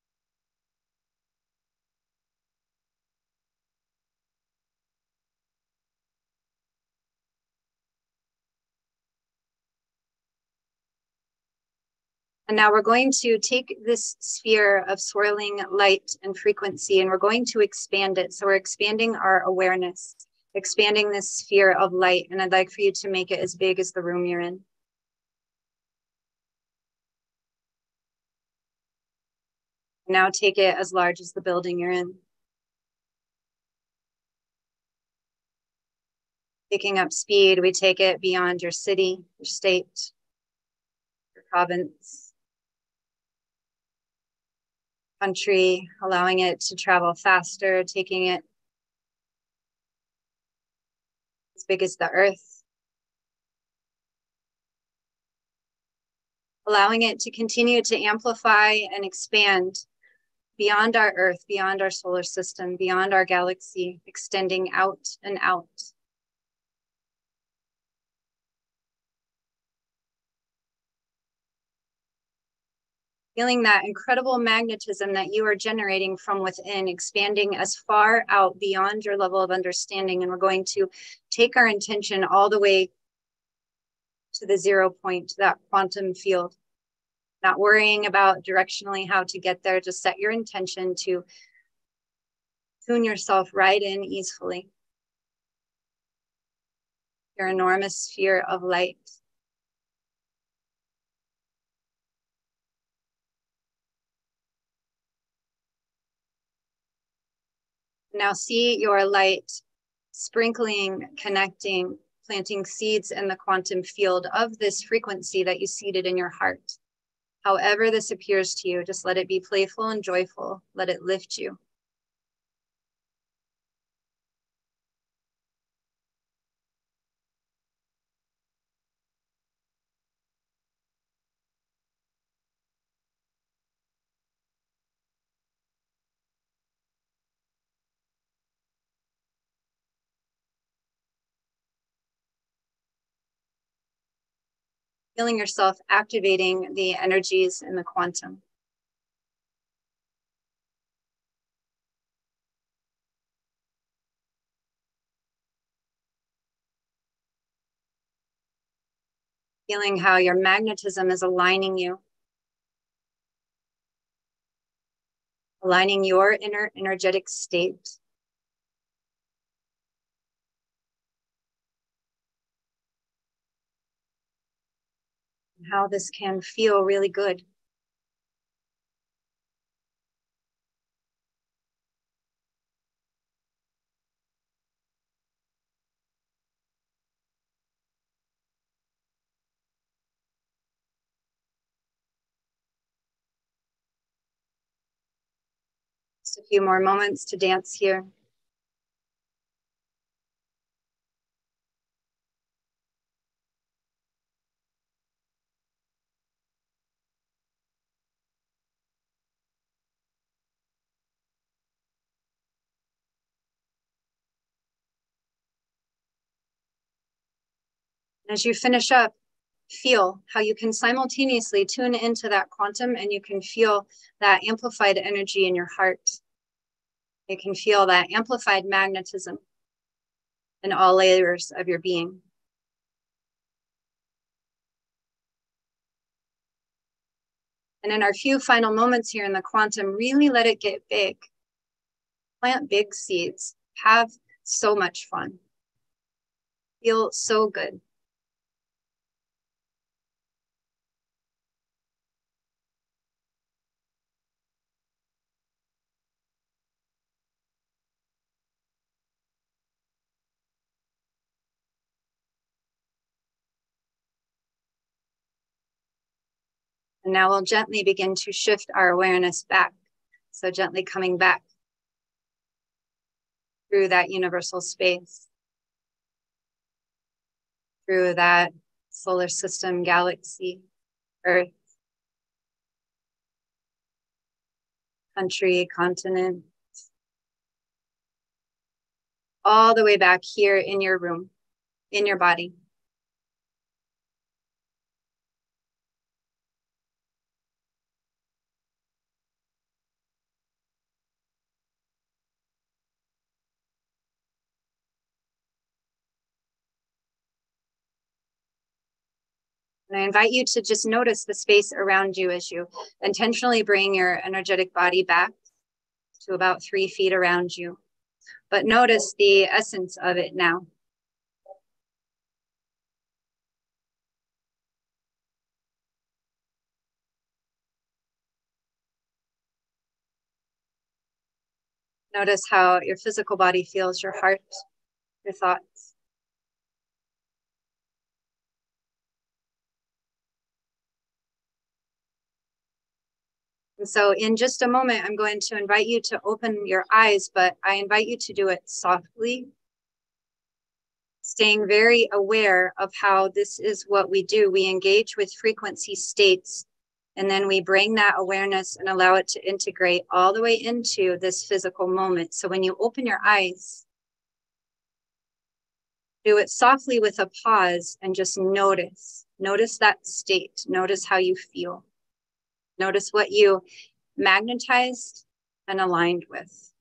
And now we're going to take this sphere of swirling light and frequency, and we're going to expand it. So we're expanding our awareness, expanding this sphere of light. And I'd like for you to make it as big as the room you're in. Now take it as large as the building you're in. Picking up speed, we take it beyond your city, your state, your province, country, allowing it to travel faster, taking it as big as the earth, allowing it to continue to amplify and expand beyond our earth, beyond our solar system, beyond our galaxy, extending out and out. Feeling that incredible magnetism that you are generating from within, expanding as far out beyond your level of understanding. And we're going to take our intention all the way to the 0 point, to that quantum field. Not worrying about directionally how to get there, just set your intention to tune yourself right in easily. Your enormous sphere of light. Now see your light sprinkling, connecting, planting seeds in the quantum field of this frequency that you seeded in your heart. However this appears to you, just let it be playful and joyful. Let it lift you. Feeling yourself activating the energies in the quantum. Feeling how your magnetism is aligning you. Aligning your inner energetic state. And how this can feel really good. Just a few more moments to dance here. As you finish up, feel how you can simultaneously tune into that quantum, and you can feel that amplified energy in your heart. You can feel that amplified magnetism in all layers of your being. And in our few final moments here in the quantum, really let it get big. Plant big seeds. Have so much fun. Feel so good. And now we'll gently begin to shift our awareness back. So gently coming back through that universal space, through that solar system, galaxy, Earth, country, continent, all the way back here in your room, in your body. And I invite you to just notice the space around you as you intentionally bring your energetic body back to about 3 feet around you. But notice the essence of it now. Notice how your physical body feels, your heart, your thoughts. And so in just a moment, I'm going to invite you to open your eyes, but I invite you to do it softly, staying very aware of how this is what we do. We engage with frequency states, and then we bring that awareness and allow it to integrate all the way into this physical moment. So when you open your eyes, do it softly with a pause and just notice. Notice that state. Notice how you feel. Notice what you magnetized and aligned with.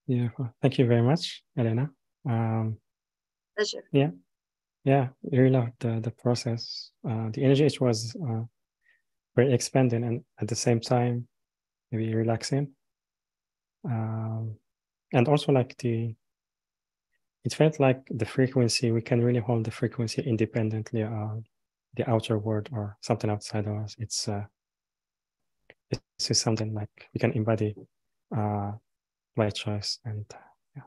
Yeah, thank you very much, Elaina. Pleasure. Yeah, I really loved the process. The energy, it was very expanding and at the same time maybe relaxing. And also like it felt like the frequency, we can really hold the frequency independently of the outer world or something outside of us. It's something like we can embody by choice. And yeah.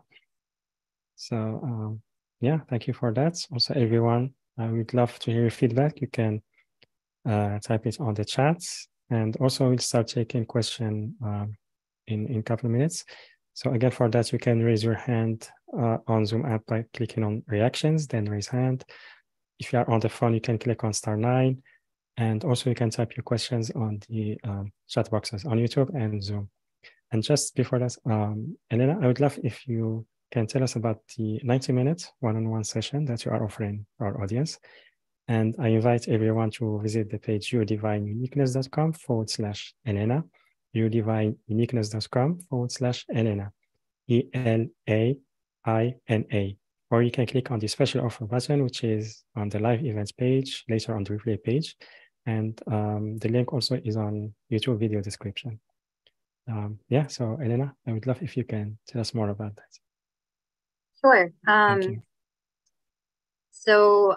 So yeah, thank you for that. Also, everyone, I would love to hear your feedback. You can type it on the chats, and also we'll start taking question in a couple of minutes. So again, for that, you can raise your hand on Zoom app by clicking on reactions, then raise hand. If you are on the phone, you can click on *9, and also you can type your questions on the chat boxes on YouTube and Zoom. And just before that, Elaina, I would love if you can tell us about the 90-minute one-on-one session that you are offering our audience. And I invite everyone to visit the page yourdivineuniqueness.com/Elaina, yourdivineuniqueness.com/Elaina, ELAINA. Or you can click on the special offer button, which is on the live events page, later on the replay page. And the link also is on YouTube video description. Yeah, so Elaina, I would love if you can tell us more about that. Sure. Thank you. So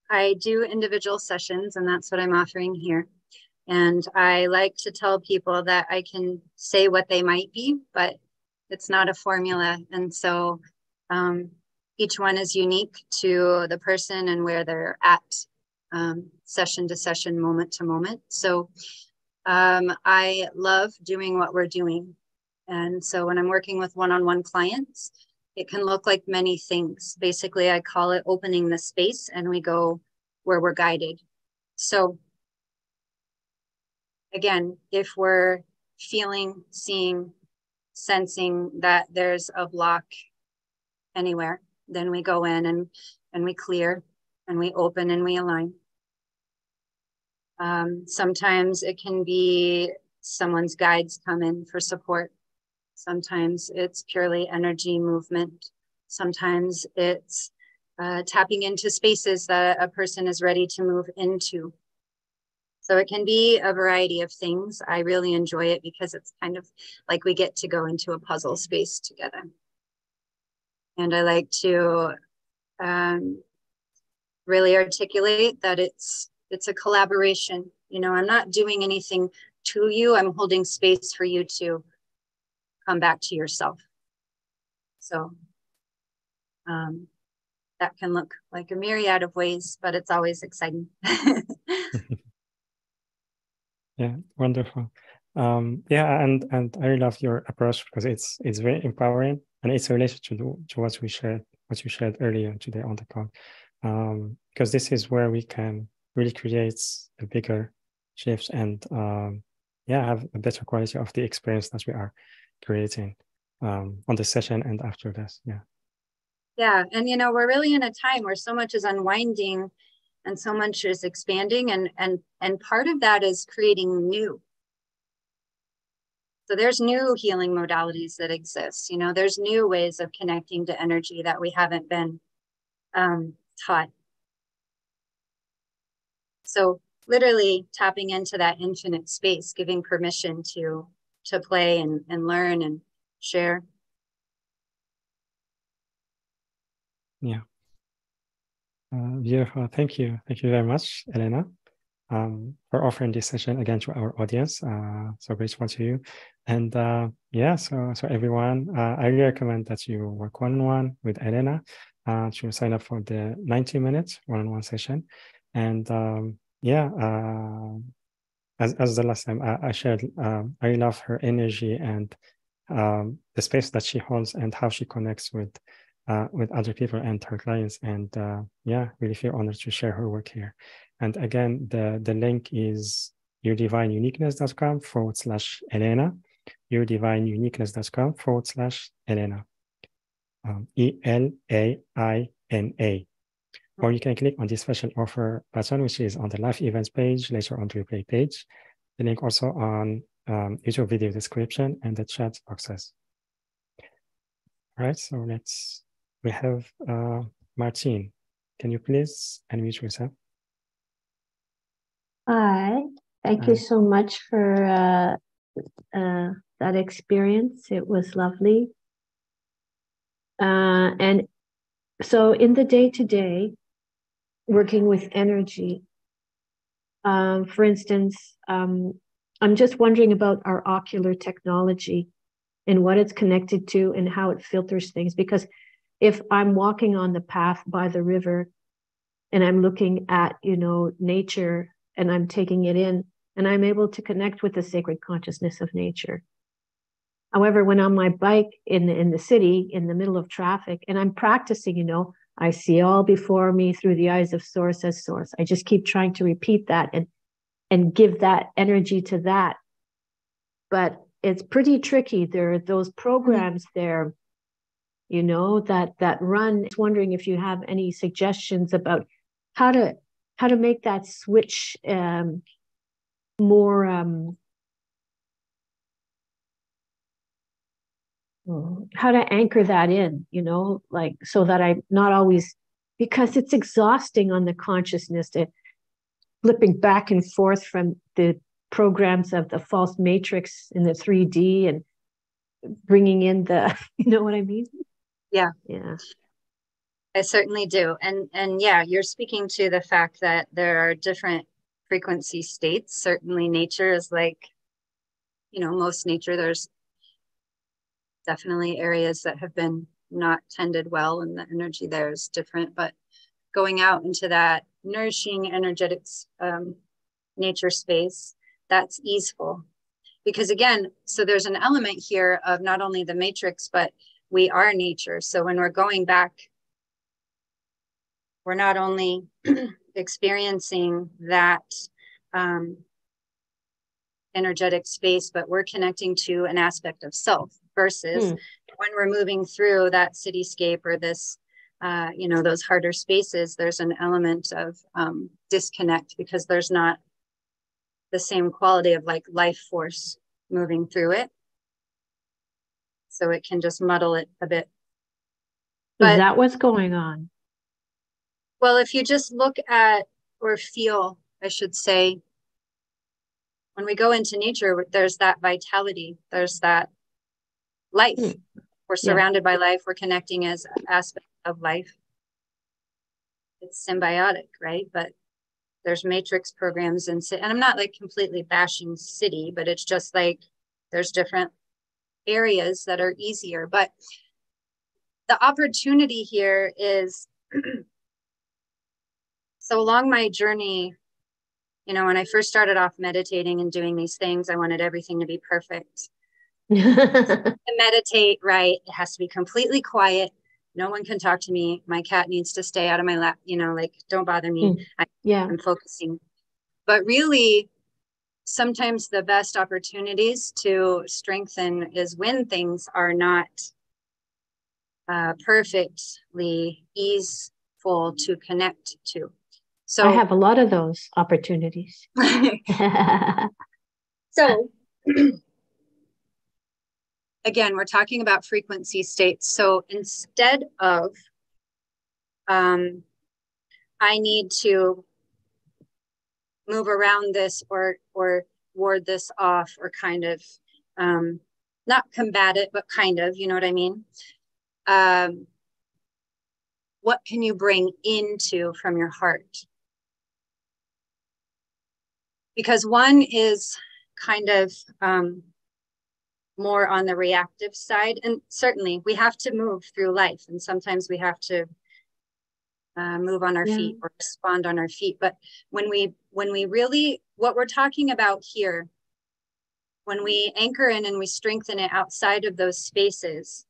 I do individual sessions, and that's what I'm offering here. And I like to tell people that I can say what they might be, but it's not a formula. And so each one is unique to the person and where they're at, session to session, moment to moment. So I love doing what we're doing. And so when I'm working with one-on-one clients, it can look like many things. Basically, I call it opening the space, and we go where we're guided. So again, if we're feeling, seeing, sensing that there's a block anywhere, then we go in and we clear and we open and we align. Sometimes it can be someone's guides come in for support. Sometimes it's purely energy movement. Sometimes it's tapping into spaces that a person is ready to move into. So it can be a variety of things. I really enjoy it because it's kind of like we get to go into a puzzle space together. And I like to really articulate that it's a collaboration. You know, I'm not doing anything to you. I'm holding space for you to come back to yourself. So that can look like a myriad of ways, but it's always exciting. Yeah, wonderful. Yeah, and I really love your approach because it's very empowering, and it's related to what you shared earlier today on the call. Because this is where we can really create a bigger shift and yeah, have a better quality of the experience that we are creating on the session and after this. Yeah. Yeah, and you know, we're really in a time where so much is unwinding and so much is expanding, and part of that is creating new. So there's new healing modalities that exist. You know, there's new ways of connecting to energy that we haven't been taught. So literally tapping into that infinite space, giving permission to play and learn and share. Yeah. Beautiful. Thank you. Thank you very much, Elaina, for offering this session again to our audience. So grateful to you. And yeah, so everyone, I really recommend that you work one-on-one with Elaina to sign up for the 90-minute one-on-one session. And yeah, as the last time I shared, I love her energy and the space that she holds and how she connects with other people and her clients. And yeah, really feel honored to share her work here. And again, the link is yourdivineuniqueness.com/Elaina, yourdivineuniqueness.com/Elaina, ELAINA. Or you can click on the special offer button, which is on the live events page, later on the replay page. The link also on YouTube video description and the chat boxes. All right, so we have Martine. Can you please unmute yourself? Hi, thank you so much for that experience. It was lovely. And so in the day-to-day, working with energy, for instance, I'm just wondering about our ocular technology and what it's connected to and how it filters things. Because if I'm walking on the path by the river and I'm looking at, you know, nature and I'm taking it in and I'm able to connect with the sacred consciousness of nature. However, when on my bike in the city, in the middle of traffic, and I'm practicing, you know, I see all before me through the eyes of source as source. I just keep trying to repeat that and give that energy to that. But it's pretty tricky. There are those programs there, you know, that run. I was wondering if you have any suggestions about how to make that switch more how to anchor that in, you know, like so that I'm not always, because it's exhausting on the consciousness to flipping back and forth from the programs of the false matrix in the 3D and bringing in the, you know what I mean? Yeah. Yeah. I certainly do. And yeah, you're speaking to the fact that there are different frequency states. Certainly nature is like, you know, most nature, there's definitely areas that have been not tended well and the energy there is different, but going out into that nourishing energetics nature space, that's easeful. Because again, so there's an element here of not only the matrix, but we are nature. So when we're going back, we're not only experiencing that energetic space, but we're connecting to an aspect of self versus when we're moving through that cityscape or this, you know, those harder spaces, there's an element of disconnect because there's not the same quality of like life force moving through it. So it can just muddle it a bit. Is that what's going on? Well, if you just look at, or feel, I should say, when we go into nature, there's that vitality, there's that life. We're surrounded by life, we're connecting as aspects of life. It's symbiotic, right? But there's matrix programs and I'm not like completely bashing city, but it's just like there's different areas that are easier. But the opportunity here is so along my journey, you know, when I first started off meditating and doing these things, I wanted everything to be perfect. To meditate, right? It has to be completely quiet. No one can talk to me. My cat needs to stay out of my lap, you know, like don't bother me. I'm focusing. But really, sometimes the best opportunities to strengthen is when things are not perfectly easeful to connect to. So I have a lot of those opportunities. So again, we're talking about frequency states. So instead of I need to move around this or ward this off or kind of not combat it, but kind of, you know what I mean? What can you bring into from your heart? Because one is kind of more on the reactive side. And certainly we have to move through life. And sometimes we have to move on our feet or respond on our feet. But when we really, what we're talking about here, when we anchor in and we strengthen it outside of those spaces,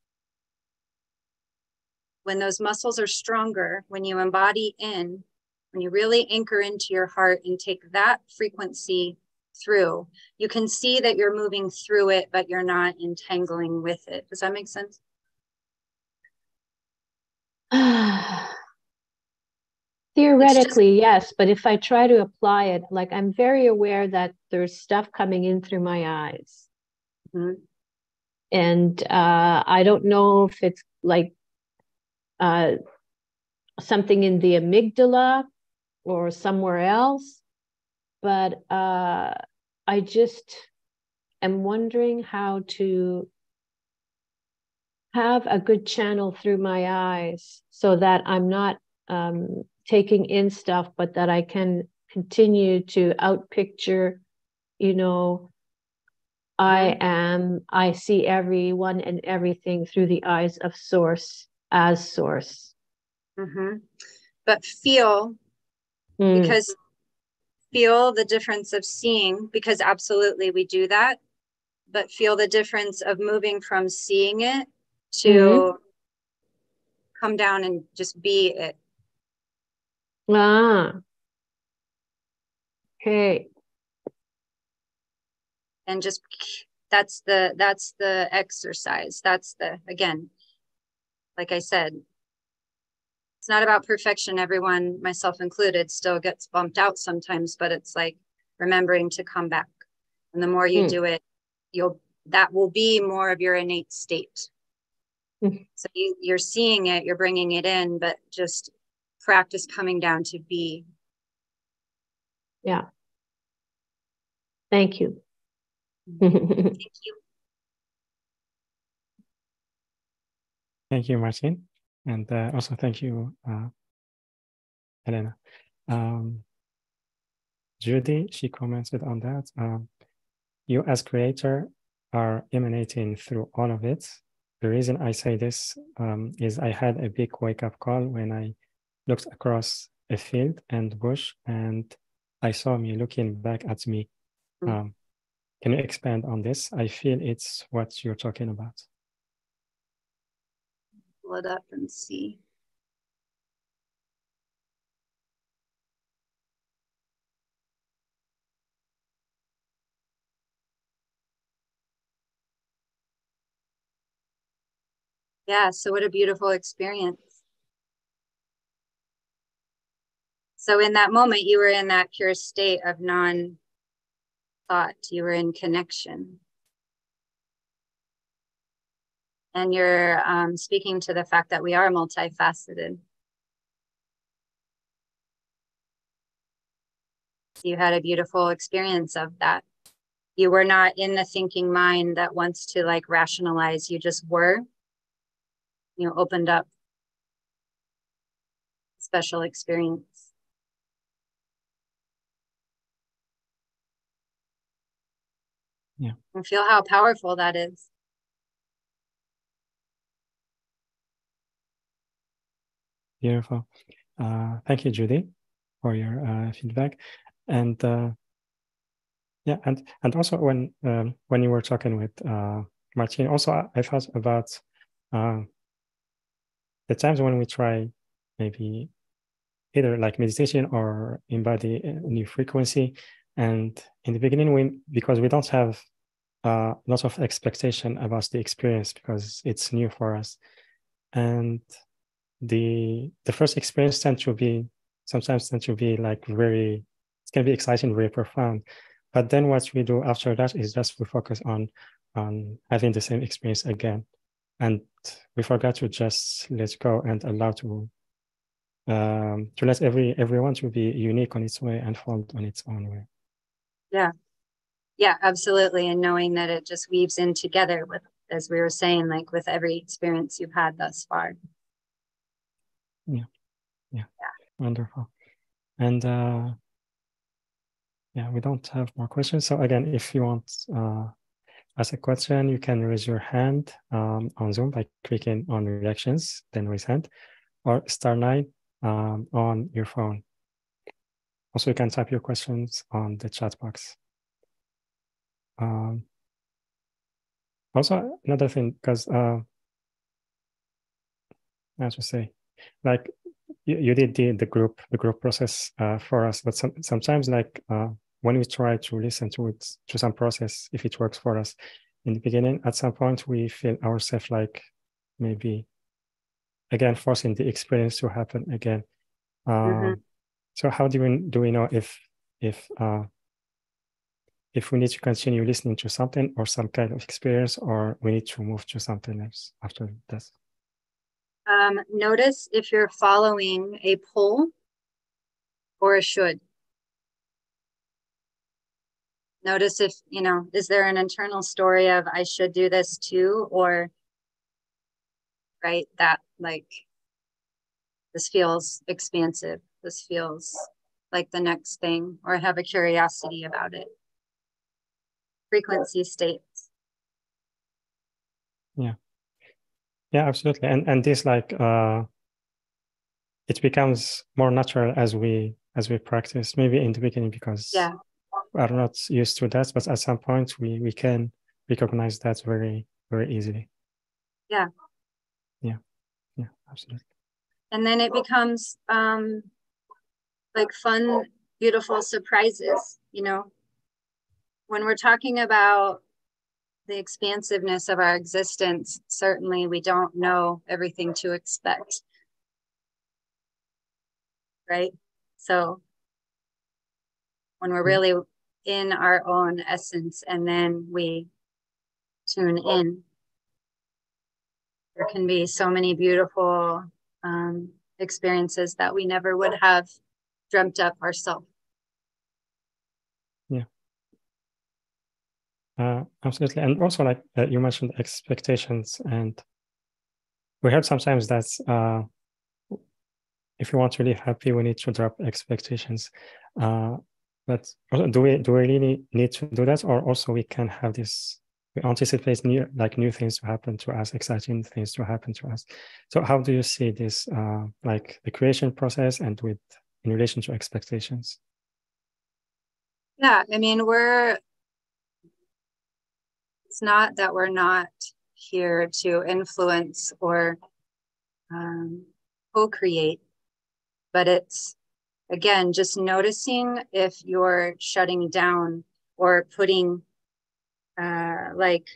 when those muscles are stronger, when you embody in, when you really anchor into your heart and take that frequency through, you can see that you're moving through it, but you're not entangling with it. Does that make sense? Theoretically, yes, but if I try to apply it, like I'm very aware that there's stuff coming in through my eyes. Mm-hmm. And I don't know if it's like something in the amygdala or somewhere else, but I just am wondering how to have a good channel through my eyes so that I'm not taking in stuff, but that I can continue to outpicture, you know, I see everyone and everything through the eyes of source as source. Mm-hmm. But feel, because feel the difference of seeing, because absolutely we do that, but feel the difference of moving from seeing it to come down and just be it. Okay. And just that's the exercise. That's the, again, like I said, it's not about perfection. Everyone, myself included, still gets bumped out sometimes, but it's like remembering to come back. And the more you do it, that will be more of your innate state. So you're seeing it, you're bringing it in, but just practice coming down to be. Yeah. Thank you. Thank you. Thank you, Martin. And also thank you, Elaina. Judy, she commented on that. You as creator are emanating through all of it. The reason I say this is I had a big wake-up call when I looked across a field and bush and I saw me looking back at me. Can you expand on this? I feel it's what you're talking about. Pull it up and see. Yeah, so what a beautiful experience. So in that moment, you were in that pure state of non-thought. You were in connection. And you're speaking to the fact that we are multifaceted. You had a beautiful experience of that. You were not in the thinking mind that wants to like rationalize. You just were. You opened up. Special experience. Yeah. And feel how powerful that is. Beautiful. Thank you, Judy, for your feedback. And yeah, and also when you were talking with Martin, also I thought about the times when we try maybe either like meditation or embody a new frequency, and in the beginning, because we don't have lots of expectation about the experience because it's new for us, and the first experience sometimes tend to be like very, it can be exciting, very profound, but then what we do after that is just we focus on having the same experience again, and we forgot to just let go and allow to let everyone to be unique on its way and unfold on its own way. Yeah, absolutely. And knowing that it just weaves in together with, as we were saying, like with every experience you've had thus far. Yeah. Wonderful. And yeah, we don't have more questions. So again, if you want ask a question, you can raise your hand on Zoom by clicking on reactions, then raise hand, or *9 on your phone. Also, you can type your questions on the chat box. Also, another thing, because I should say, like you did the group process for us, but sometimes like when we try to listen to some process, if it works for us in the beginning, at some point we feel ourselves like maybe again forcing the experience to happen again. So how do we know if we need to continue listening to something or some kind of experience, or we need to move to something else after this? Notice if you're following a pull or a should. Notice if, is there an internal story of I should do this too, or right, that like this feels expansive, this feels like the next thing, or have a curiosity about it. Frequency states. Yeah, absolutely. And this like it becomes more natural as we practice, maybe in the beginning because we're not used to that, but at some point we can recognize that very, very easily. Yeah, absolutely. And then it becomes like fun, beautiful surprises, when we're talking about the expansiveness of our existence. Certainly we don't know everything to expect, right? So when we're really in our own essence and then we tune in, there can be so many beautiful experiences that we never would have dreamt up ourselves. Absolutely. And also like you mentioned expectations, and we heard sometimes that if you want to live happy, we need to drop expectations. But do we really need to do that, or also we can have this? We anticipate new things to happen to us, exciting things to happen to us. So how do you see this, like the creation process, and in relation to expectations? Yeah, I mean, it's not that we're not here to influence or co-create, but it's, again, just noticing if you're shutting down or putting like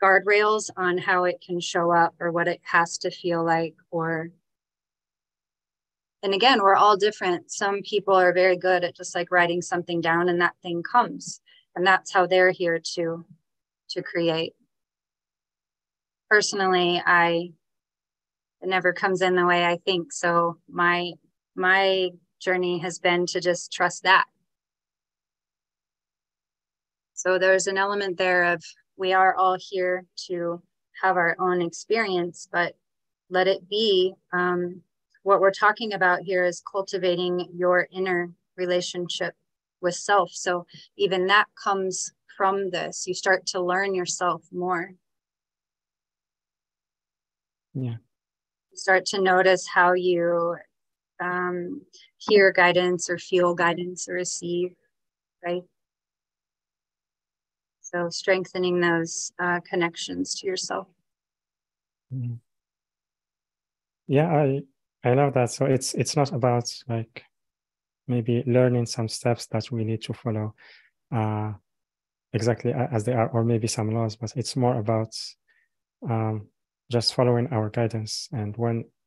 guardrails on how it can show up or what it has to feel like, and again, we're all different. Some people are very good at just like writing something down and that thing comes, and that's how they're here to create. personally, it never comes in the way I think. So my journey has been to just trust that. So there's an element there of we are all here to have our own experience, but let it be. What we're talking about here is cultivating your inner relationship with self. So even that comes from this. You start to learn yourself more. Yeah. You start to notice how you hear guidance or feel guidance or receive, right? So strengthening those connections to yourself. Mm-hmm. Yeah, I love that. So it's not about like maybe learning some steps that we need to follow exactly as they are, or maybe some laws, but it's more about just following our guidance and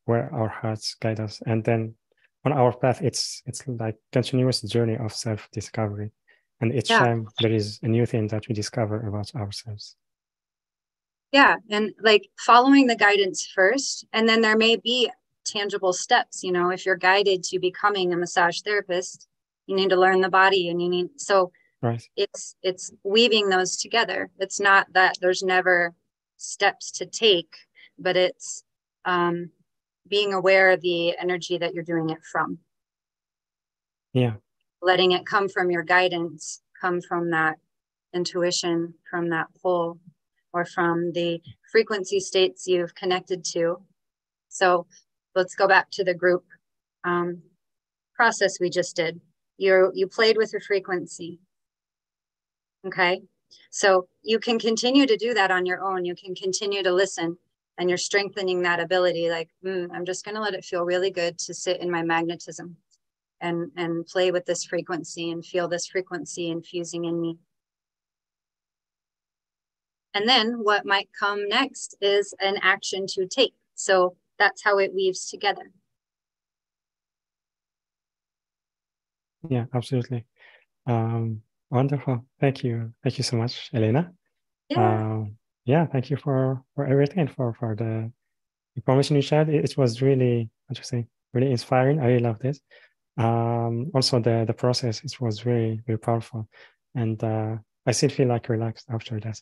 where our hearts guide us. And then on our path, it's like continuous journey of self-discovery. And each time there is a new thing that we discover about ourselves. Yeah, and like following the guidance first, and then there may be tangible steps. You know, if you're guided to becoming a massage therapist, you need to learn the body, and you need right. It's weaving those together. It's not that there's never steps to take, but it's being aware of the energy that you're doing it from. Yeah. Letting it come from your guidance, come from that intuition, from that pull, or from the frequency states you've connected to. So let's go back to the group process we just did. You played with your frequency. Okay. So you can continue to do that on your own. You can continue to listen, and you're strengthening that ability. Like, I'm just going to let it feel really good to sit in my magnetism and play with this frequency and feel this frequency infusing in me. And then what might come next is an action to take. So that's how it weaves together. Yeah, absolutely. Wonderful. Thank you. Thank you so much, Elaina. Yeah, thank you for everything, for the information you shared. It was really, what you say, really inspiring. I really love this. Also the process, it was very, very powerful. And I still feel like relaxed after that.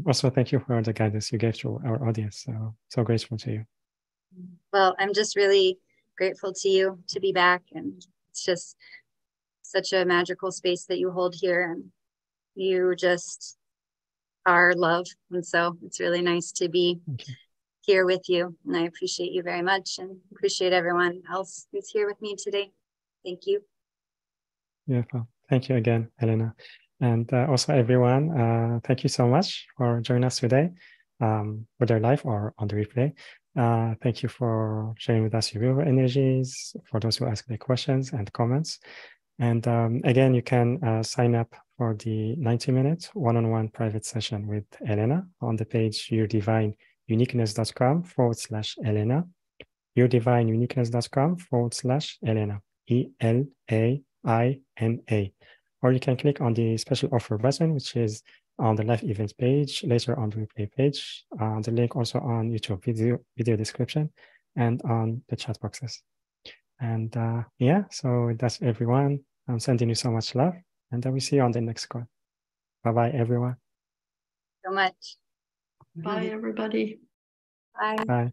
Also, thank you for the guidance you gave to our audience. So grateful to you. Well, I'm just really grateful to you to be back, and it's just such a magical space that you hold here, and you just are love. And so it's really nice to be here with you, and I appreciate you very much, and appreciate everyone else who's here with me today. Thank you. Beautiful. Thank you again, Elaina. And also everyone, thank you so much for joining us today, whether live or on the replay. Thank you for sharing with us your energies, for those who ask their questions and comments. And again, you can sign up for the 90-minute one-on-one private session with Elaina on the page yourdivineuniqueness.com/Elaina, yourdivineuniqueness.com/Elaina, ELAINA. Or you can click on the special offer button, which is on the live events page, later on the replay page, the link also on YouTube video description, and on the chat boxes. And yeah, so that's everyone. I'm sending you so much love, and I will see you on the next call. Bye-bye, everyone. So much. Bye, everybody. Bye. Bye.